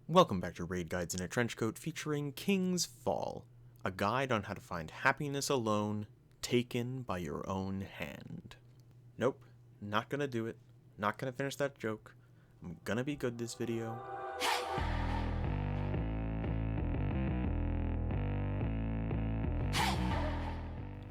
Welcome back to Raid Guides in a Trenchcoat featuring King's Fall, a guide on how to find happiness alone, taken by your own hand. Nope, not gonna do it, not gonna finish that joke. I'm gonna be good this video.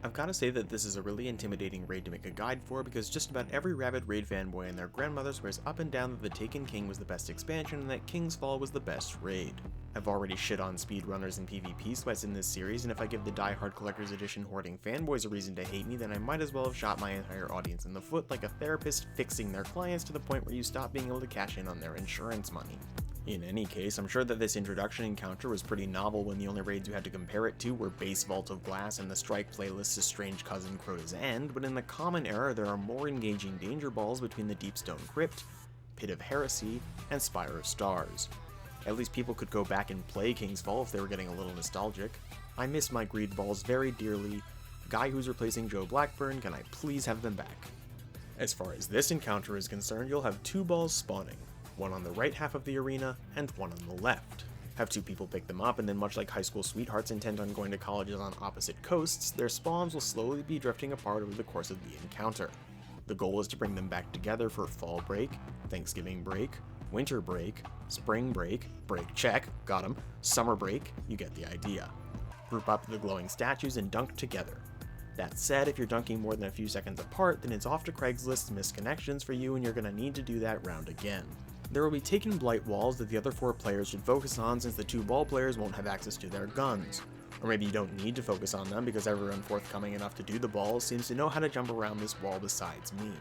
I've gotta say that this is a really intimidating raid to make a guide for because just about every rabid raid fanboy and their grandmother swears up and down that the Taken King was the best expansion and that King's Fall was the best raid. I've already shit on speedrunners and PvP sweats in this series, and if I give the Die-Hard Collector's Edition hoarding fanboys a reason to hate me, then I might as well have shot my entire audience in the foot like a therapist fixing their clients to the point where you stop being able to cash in on their insurance money. In any case, I'm sure that this introduction encounter was pretty novel when the only raids you had to compare it to were Base Vault of Glass and the Strike playlist's strange cousin Crota's End, but in the Common Era there are more engaging danger balls between the Deepstone Crypt, Pit of Heresy, and Spire of Stars. At least people could go back and play King's Fall if they were getting a little nostalgic. I miss my greed balls very dearly. Guy who's replacing Joe Blackburn, can I please have them back? As far as this encounter is concerned, you'll have two balls spawning. One on the right half of the arena, and one on the left. Have two people pick them up, and then much like high school sweethearts intent on going to colleges on opposite coasts, their spawns will slowly be drifting apart over the course of the encounter. The goal is to bring them back together for fall break, Thanksgiving break, winter break, spring break check, got 'em, summer break, you get the idea. Group up the glowing statues and dunk together. That said, if you're dunking more than a few seconds apart, then it's off to Craigslist's missed connections for you and you're gonna need to do that round again. There will be Taken Blight walls that the other four players should focus on since the two ball players won't have access to their guns. Or maybe you don't need to focus on them because everyone forthcoming enough to do the balls seems to know how to jump around this wall besides me.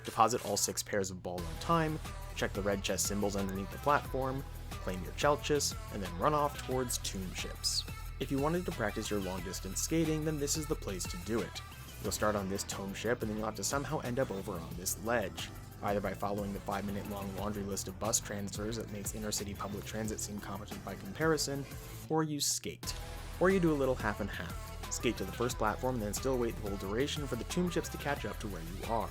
Deposit all 6 pairs of ball on time, check the red chest symbols underneath the platform, claim your Chelchis, and then run off towards tomb ships. If you wanted to practice your long distance skating, then this is the place to do it. You'll start on this tome ship and then you'll have to somehow end up over on this ledge. Either by following the 5-minute long laundry list of bus transfers that makes inner-city public transit seem competent by comparison, or you skate. Or you do a little half and half. Skate to the first platform and then still wait the whole duration for the tomb ships to catch up to where you are.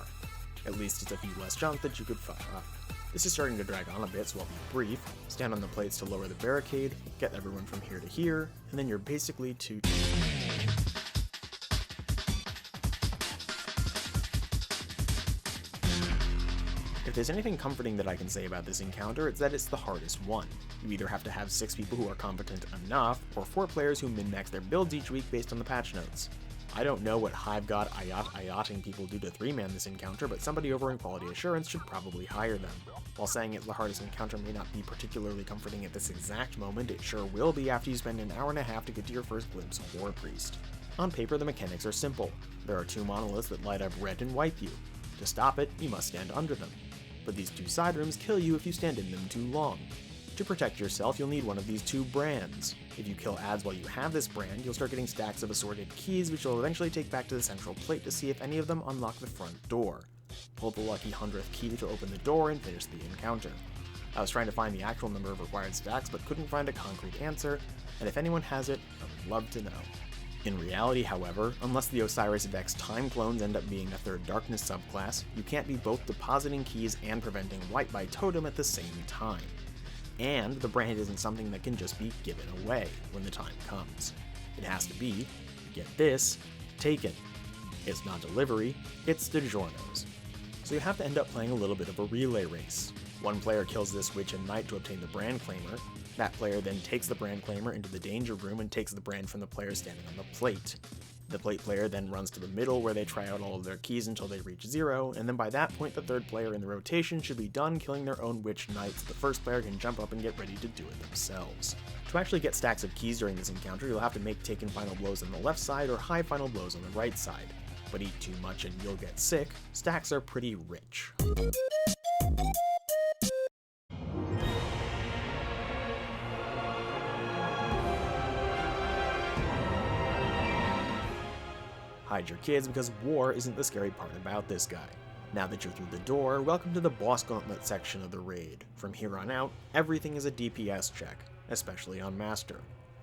At least it's a few less junk that you could fire up. This is starting to drag on a bit, so I'll be brief. Stand on the plates to lower the barricade, get everyone from here to here, and then you're basically to... If there's anything comforting that I can say about this encounter, it's that it's the hardest one. You either have to have 6 people who are competent enough, or 4 players who min-max their builds each week based on the patch notes. I don't know what Hive God IOTing people do to 3-man this encounter, but somebody over in Quality Assurance should probably hire them. While saying it's the hardest encounter may not be particularly comforting at this exact moment, it sure will be after you spend an hour and a half to get to your first glimpse of War Priest. On paper, the mechanics are simple. There are 2 monoliths that light up red and wipe you. To stop it, you must stand under them. But these 2 side rooms kill you if you stand in them too long. To protect yourself, you'll need one of these 2 brands. If you kill ads while you have this brand, you'll start getting stacks of assorted keys which you'll eventually take back to the central plate to see if any of them unlock the front door. Pull the lucky 100th key to open the door and finish the encounter. I was trying to find the actual number of required stacks but couldn't find a concrete answer, and if anyone has it, I would love to know. In reality, however, unless the Osiris Vex time clones end up being a 3rd Darkness subclass, you can't be both depositing keys and preventing wipe by totem at the same time. And the brand isn't something that can just be given away when the time comes. It has to be, get this, taken. It's not delivery, it's DiGiorno's. So you have to end up playing a little bit of a relay race. One player kills this witch and knight to obtain the brand claimer. That player then takes the brand claimer into the danger room and takes the brand from the player standing on the plate. The plate player then runs to the middle where they try out all of their keys until they reach 0, and then by that point the 3rd player in the rotation should be done killing their own witch knight so the first player can jump up and get ready to do it themselves. To actually get stacks of keys during this encounter, you'll have to make taken final blows on the left side or high final blows on the right side. But eat too much and you'll get sick, stacks are pretty rich. Hide your kids because war isn't the scary part about this guy. Now that you're through the door, welcome to the boss gauntlet section of the raid. From here on out, everything is a DPS check, especially on Master.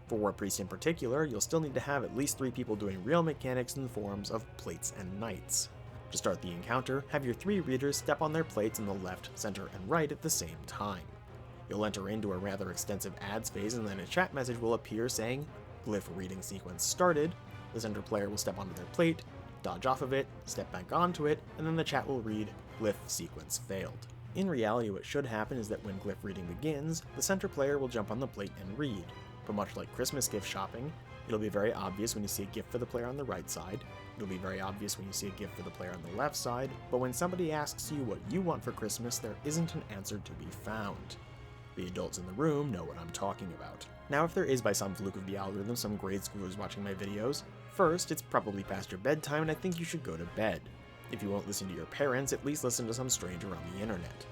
For War Priest in particular, you'll still need to have at least 3 people doing real mechanics in the forms of plates and knights. To start the encounter, have your 3 readers step on their plates in the left, center, and right at the same time. You'll enter into a rather extensive ads phase, and then a chat message will appear saying, "Glyph reading sequence started." The center player will step onto their plate, dodge off of it, step back onto it, and then the chat will read, "Glyph sequence failed." In reality, what should happen is that when glyph reading begins, the center player will jump on the plate and read. But much like Christmas gift shopping, it'll be very obvious when you see a gift for the player on the right side, it'll be very obvious when you see a gift for the player on the left side, but when somebody asks you what you want for Christmas, there isn't an answer to be found. The adults in the room know what I'm talking about. Now, if there is by some fluke of the algorithm some grade schoolers watching my videos, first, it's probably past your bedtime and I think you should go to bed. If you won't listen to your parents, at least listen to some stranger on the internet.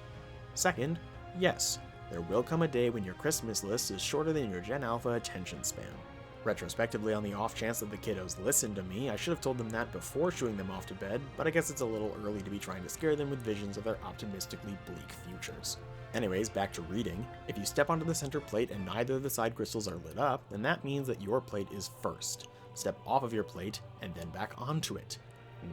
Second, yes, there will come a day when your Christmas list is shorter than your Gen Alpha attention span. Retrospectively, on the off chance that the kiddos listen to me, I should have told them that before shooing them off to bed, but I guess it's a little early to be trying to scare them with visions of their optimistically bleak futures. Anyways, back to reading. If you step onto the center plate and neither of the side crystals are lit up, then that means that your plate is first. Step off of your plate, and then back onto it.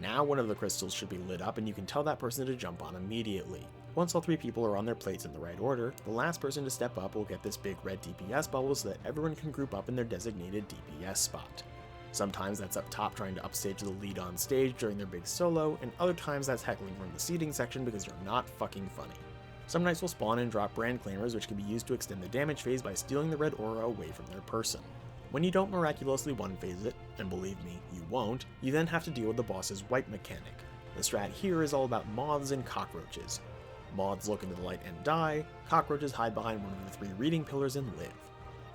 Now one of the crystals should be lit up and you can tell that person to jump on immediately. Once all three people are on their plates in the right order, the last person to step up will get this big red DPS bubble so that everyone can group up in their designated DPS spot. Sometimes that's up top trying to upstage the lead on stage during their big solo, and other times that's heckling from the seating section because you're not fucking funny. Some knights will spawn and drop brand claimers, which can be used to extend the damage phase by stealing the red aura away from their person. When you don't miraculously one-phase it, and believe me, you won't, you then have to deal with the boss's wipe mechanic. The strat here is all about moths and cockroaches. Moths look into the light and die, cockroaches hide behind one of the three reading pillars and live.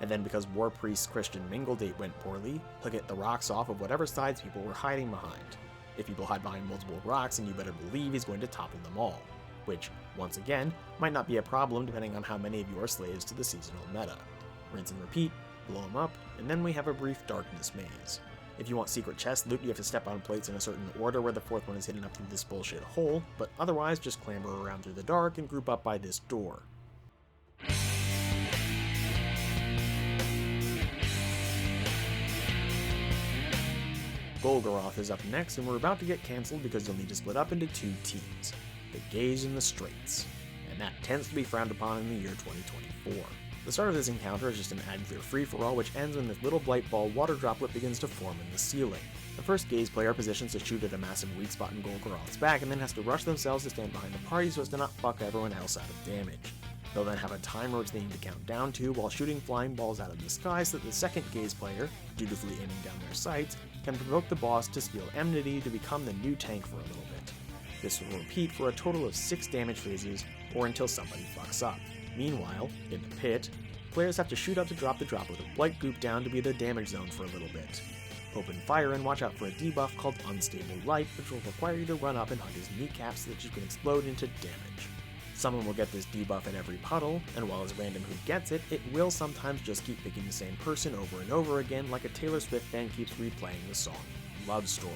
And then because War Priest's Christian mingle date went poorly, he'll get the rocks off of whatever sides people were hiding behind. If people hide behind multiple rocks, then you better believe he's going to topple them all. Which, once again, might not be a problem depending on how many of you are slaves to the seasonal meta. Rinse and repeat, blow them up, and then we have a brief darkness maze. If you want secret chest loot, you have to step on plates in a certain order where the fourth one is hidden up through this bullshit hole, but otherwise just clamber around through the dark and group up by this door. Golgoroth is up next, and we're about to get cancelled because you'll need to split up into two teams. The gays and the straights, and that tends to be frowned upon in the year 2024. The start of this encounter is just an ad-clear free-for-all, which ends when this little blight ball water droplet begins to form in the ceiling. The first gaze player positions to shoot at a massive weak spot in Golgoroth's back, and then has to rush themselves to stand behind the party so as to not fuck everyone else out of damage. They'll then have a timer which they need to count down to while shooting flying balls out of the sky so that the second gaze player, dutifully aiming down their sights, can provoke the boss to steal enmity to become the new tank for a little bit. This will repeat for a total of 6 damage phases, or until somebody fucks up. Meanwhile, in the pit, players have to shoot up to drop the droplet of blight goop down to be the damage zone for a little bit. Open fire and watch out for a debuff called Unstable Light, which will require you to run up and hug his kneecaps so that you can explode into damage. Someone will get this debuff at every puddle, and while it's random who gets it, it will sometimes just keep picking the same person over and over again like a Taylor Swift fan keeps replaying the song Love Story.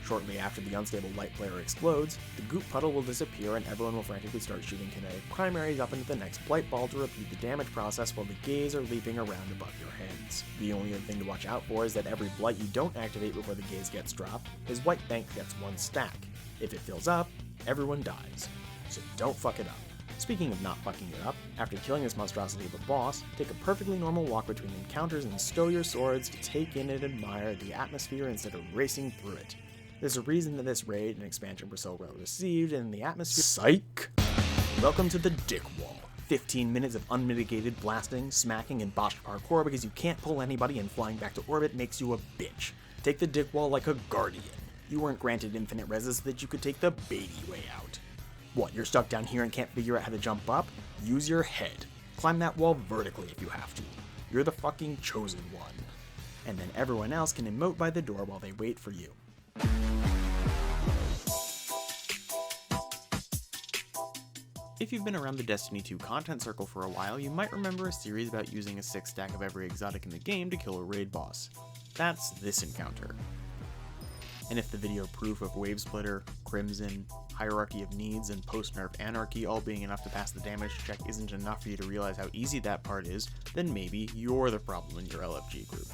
Shortly after the Unstable Light player explodes, the goop puddle will disappear and everyone will frantically start shooting kinetic primaries up into the next blight ball to repeat the damage process while the gays are leaping around above your heads. The only other thing to watch out for is that every blight you don't activate before the gaze gets dropped, his white bank gets 1 stack. If it fills up, everyone dies. So don't fuck it up. Speaking of not fucking it up, after killing this monstrosity of a boss, take a perfectly normal walk between encounters and stow your swords to take in and admire the atmosphere instead of racing through it. There's a reason that this raid and expansion were so well received, and the atmosphere— Psych! Welcome to the Dick Wall. 15 minutes of unmitigated blasting, smacking, and botched parkour because you can't pull anybody and flying back to orbit makes you a bitch. Take the Dick Wall like a guardian. You weren't granted infinite reses so that you could take the baby way out. What, you're stuck down here and can't figure out how to jump up? Use your head. Climb that wall vertically if you have to. You're the fucking chosen one. And then everyone else can emote by the door while they wait for you. If you've been around the Destiny 2 content circle for a while, you might remember a series about using a 6 stack of every exotic in the game to kill a raid boss. That's this encounter. And if the video proof of Wave Splitter, Crimson, Hierarchy of Needs, and Post-Nerf Anarchy all being enough to pass the damage check isn't enough for you to realize how easy that part is, then maybe you're the problem in your LFG group.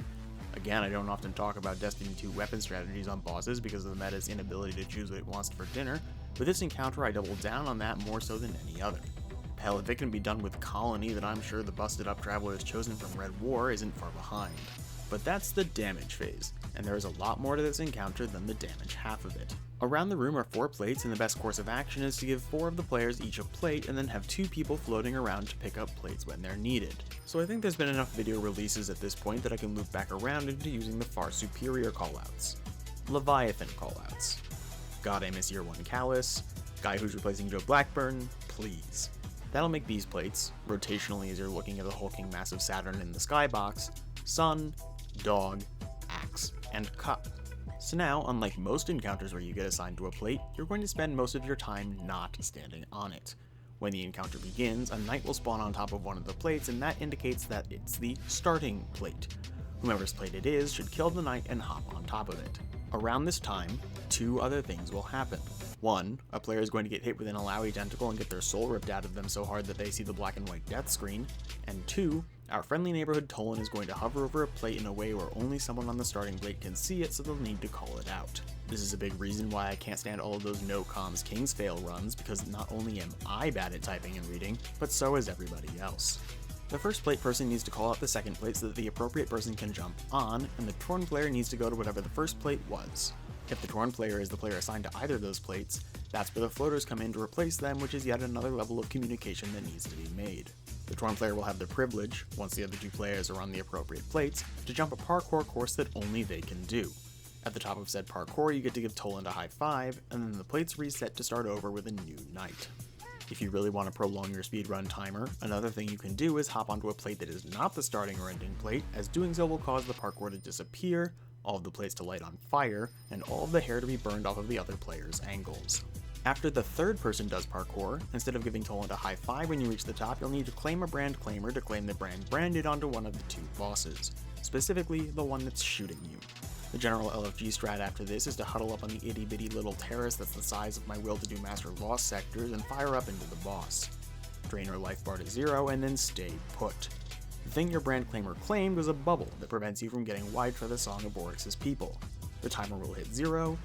Again, I don't often talk about Destiny 2 weapon strategies on bosses because of the meta's inability to choose what it wants for dinner, but this encounter I doubled down on that more so than any other. Hell, if it can be done with Colony, then I'm sure the busted up travelers chosen from Red War isn't far behind. But that's the damage phase, and there is a lot more to this encounter than the damage half of it. Around the room are 4 plates, and the best course of action is to give 4 of the players each a plate and then have 2 people floating around to pick up plates when they're needed. So I think there's been enough video releases at this point that I can move back around into using the far superior callouts. Leviathan callouts. God, I miss Year 1 Callus. Guy who's replacing Joe Blackburn, please. That'll make these plates, rotationally as you're looking at the hulking mass of Saturn in the skybox, Sun, Dog, Axe, and Cup. So now, unlike most encounters where you get assigned to a plate, you're going to spend most of your time not standing on it. When the encounter begins, a knight will spawn on top of one of the plates, and that indicates that it's the starting plate. Whomever's plate it is should kill the knight and hop on top of it. Around this time, 2 other things will happen. 1, a player is going to get hit with an Alawi tentacle and get their soul ripped out of them so hard that they see the black and white death screen, and 2, our friendly neighborhood Tolan is going to hover over a plate in a way where only someone on the starting plate can see it, so they'll need to call it out. This is a big reason why I can't stand all of those no comms King's Fail runs, because not only am I bad at typing and reading, but so is everybody else. The first plate person needs to call out the second plate so that the appropriate person can jump on, and the Torn player needs to go to whatever the first plate was. If the Torn player is the player assigned to either of those plates, that's where the floaters come in to replace them, which is yet another level of communication that needs to be made. The Torn player will have the privilege, once the other 2 players are on the appropriate plates, to jump a parkour course that only they can do. At the top of said parkour, you get to give Toland a high five, and then the plates reset to start over with a new knight. If you really want to prolong your speedrun timer, another thing you can do is hop onto a plate that is not the starting or ending plate, as doing so will cause the parkour to disappear, all of the plates to light on fire, and all of the hair to be burned off of the other player's angles. After the third person does parkour, instead of giving Toland a high five when you reach the top, you'll need to claim a brand claimer to claim the brand branded onto one of the 2 bosses, specifically the one that's shooting you. The general LFG strat after this is to huddle up on the itty bitty little terrace that's the size of my will-to-do Master Lost sectors and fire up into the boss. Drain your life bar to 0 and then stay put. The thing your brand claimer claimed was a bubble that prevents you from getting wiped for the Song of Oryx's people. The timer will hit 0,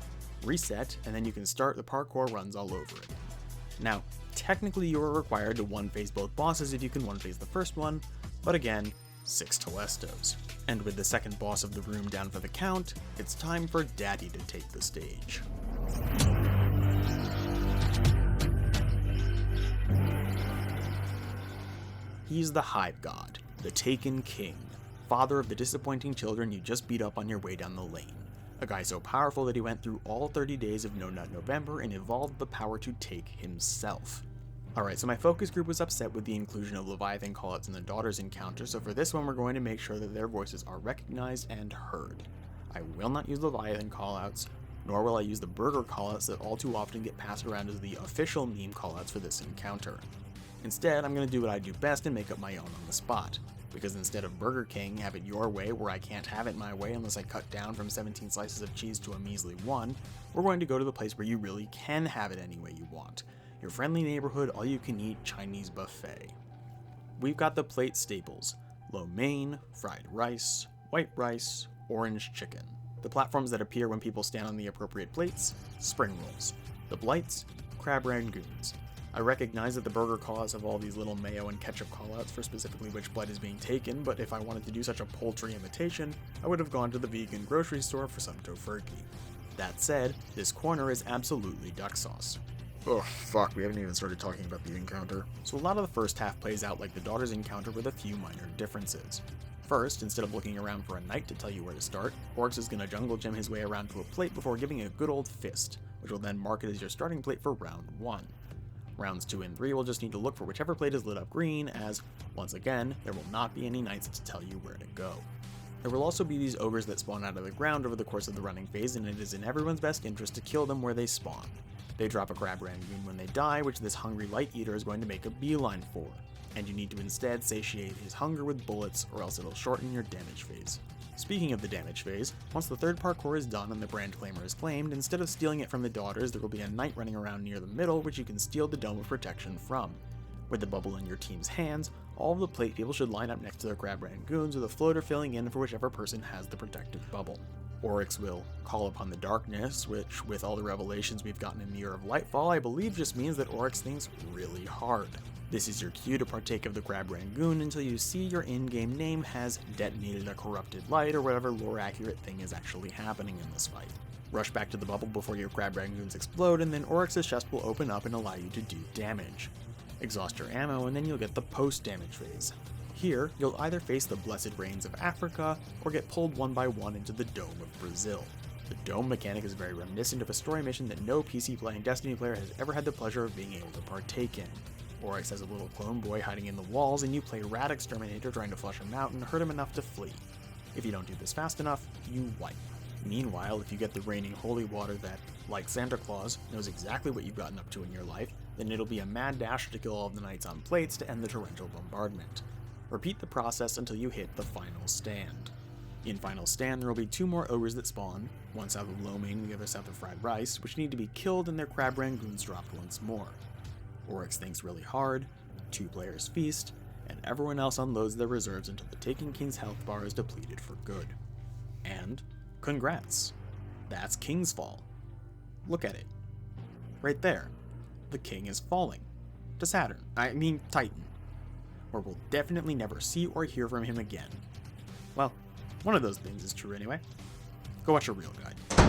reset, and then you can start the parkour runs all over it. Now, technically you are required to one-phase both bosses if you can one-phase the first one, but again, 6 Telestos. And with the second boss of the room down for the count, it's time for Daddy to take the stage. He's the Hive God, the Taken King, father of the disappointing children you just beat up on your way down the lane. A guy so powerful that he went through all 30 days of No Nut November and evolved the power to take himself. Alright, so my focus group was upset with the inclusion of Leviathan callouts in the Daughters encounter, so for this one we're going to make sure that their voices are recognized and heard. I will not use Leviathan callouts, nor will I use the Burger callouts that all too often get passed around as the official meme callouts for this encounter. Instead, I'm going to do what I do best and make up my own on the spot. Because instead of Burger King, have it your way where I can't have it my way unless I cut down from 17 slices of cheese to a measly 1, we're going to go to the place where you really can have it any way you want. Your friendly neighborhood all-you-can-eat Chinese buffet. We've got the plate staples: lo mein, fried rice, white rice, orange chicken. The platforms that appear when people stand on the appropriate plates: spring rolls. The blights: crab rangoons. I recognize that the burger callouts have all these little mayo and ketchup callouts for specifically which blight is being taken, but if I wanted to do such a poultry imitation, I would have gone to the vegan grocery store for some tofurkey. That said, this corner is absolutely duck sauce. Oh fuck, we haven't even started talking about the encounter. So a lot of the first half plays out like the Daughters encounter with a few minor differences. First, instead of looking around for a knight to tell you where to start, Oryx is going to jungle gym his way around to a plate before giving a good old fist, which will then mark it as your starting plate for round 1. Rounds 2 and 3 will just need to look for whichever plate is lit up green, as, once again, there will not be any knights to tell you where to go. There will also be these ogres that spawn out of the ground over the course of the running phase, and it is in everyone's best interest to kill them where they spawn. They drop a crab rangoon when they die, which this hungry light eater is going to make a beeline for, and you need to instead satiate his hunger with bullets, or else it'll shorten your damage phase. Speaking of the damage phase, once the third parkour is done and the brand claimer is claimed, instead of stealing it from the Daughters, there will be a knight running around near the middle which you can steal the Dome of Protection from. With the bubble in your team's hands, all of the plate people should line up next to their crab rangoons with a floater filling in for whichever person has the protective bubble. Oryx will call upon the darkness, which, with all the revelations we've gotten in the Year of Lightfall, I believe just means that Oryx thinks really hard. This is your cue to partake of the Crab Rangoon until you see your in-game name has detonated a corrupted light or whatever lore-accurate thing is actually happening in this fight. Rush back to the bubble before your Crab Rangoons explode, and then Oryx's chest will open up and allow you to do damage. Exhaust your ammo, and then you'll get the post-damage phase. Here, you'll either face the Blessed Rains of Africa, or get pulled one by one into the Dome of Brazil. The Dome mechanic is very reminiscent of a story mission that no PC-playing Destiny player has ever had the pleasure of being able to partake in. Oryx has a little clone boy hiding in the walls, and you play Rat Exterminator trying to flush him out and hurt him enough to flee. If you don't do this fast enough, you wipe. Meanwhile, if you get the reigning holy water that, like Santa Claus, knows exactly what you've gotten up to in your life, then it'll be a mad dash to kill all of the knights on plates to end the torrential bombardment. Repeat the process until you hit the final stand. In Final Stand, there will be 2 more ogres that spawn, one south of Lo Mein and the other south of Fried Rice, which need to be killed and their Crab Rangoons dropped once more. Oryx thinks really hard, 2 players feast, and everyone else unloads their reserves until the Taken King's health bar is depleted for good. And congrats! That's King's Fall. Look at it. Right there. The king is falling. To Saturn. I mean Titan. Where we'll definitely never see or hear from him again. Well, one of those things is true anyway. Go watch a real guide.